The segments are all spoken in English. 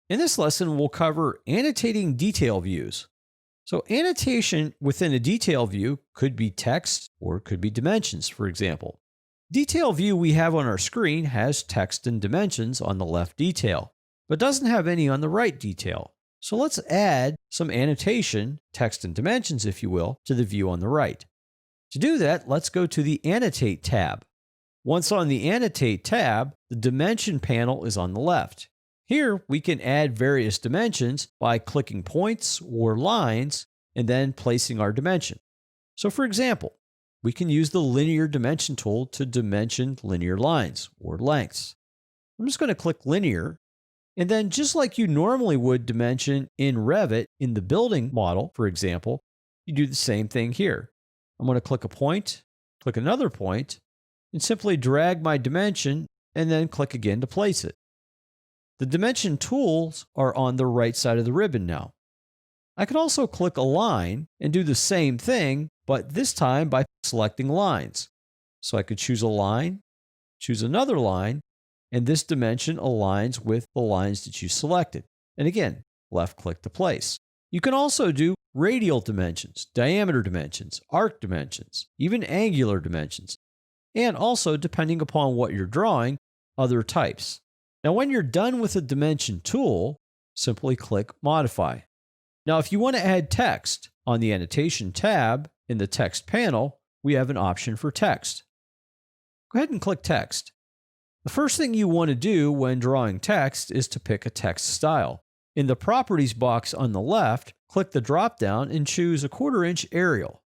In this lesson, we'll cover annotating detail views. So annotation within a detail view could be text or it could be dimensions, for example. Detail view we have on our screen has text and dimensions on the left detail, but doesn't have any on the right detail. So let's add some annotation, text and dimensions, if you will, to the view on the right. To do that, let's go to the Annotate tab. Once on the Annotate tab, the Dimension panel is on the left. Here, we can add various dimensions by clicking points or lines and then placing our dimension. So for example, we can use the Linear Dimension tool to dimension linear lines or lengths. I'm just going to click Linear, and then just like you normally would dimension in Revit in the building model, for example, you do the same thing here. I'm going to click a point, click another point, and simply drag my dimension and then click again to place it. The dimension tools are on the right side of the ribbon now. I can also click Align and do the same thing, but this time by selecting lines. So I could choose a line, choose another line, and this dimension aligns with the lines that you selected. And again, left click to place. You can also do radial dimensions, diameter dimensions, arc dimensions, even angular dimensions, and also, depending upon what you're drawing, other types. Now, when you're done with the dimension tool, simply click Modify. Now, if you want to add text, on the Annotation tab in the Text panel, we have an option for text. Go ahead and click Text. The first thing you want to do when drawing text is to pick a text style. In the Properties box on the left, click the drop-down and choose 1/4 inch Arial.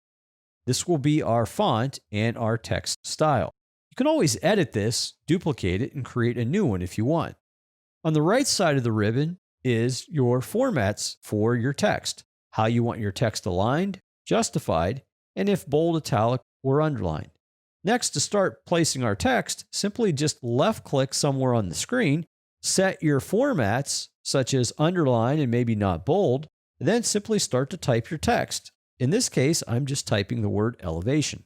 This will be our font and our text style. You can always edit this, duplicate it, and create a new one if you want. On the right side of the ribbon is your formats for your text, how you want your text aligned, justified, and if bold, italic, or underlined. Next, to start placing our text, simply just left-click somewhere on the screen, set your formats, such as underline and maybe not bold, and then simply start to type your text. In this case, I'm just typing the word elevation.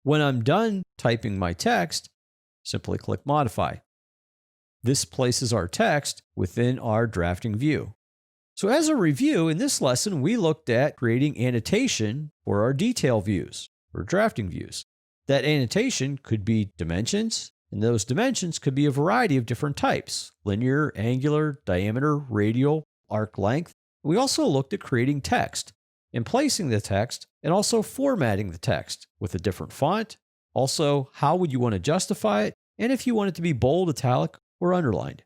When I'm done typing my text, simply click Modify. This places our text within our drafting view. So as a review, in this lesson, we looked at creating annotation for our detail views or drafting views. That annotation could be dimensions, and those dimensions could be a variety of different types: linear, angular, diameter, radial, arc length. We also looked at creating text and placing the text and also formatting the text with a different font. Also, how would you want to justify it, and if you want it to be bold, italic, or underlined.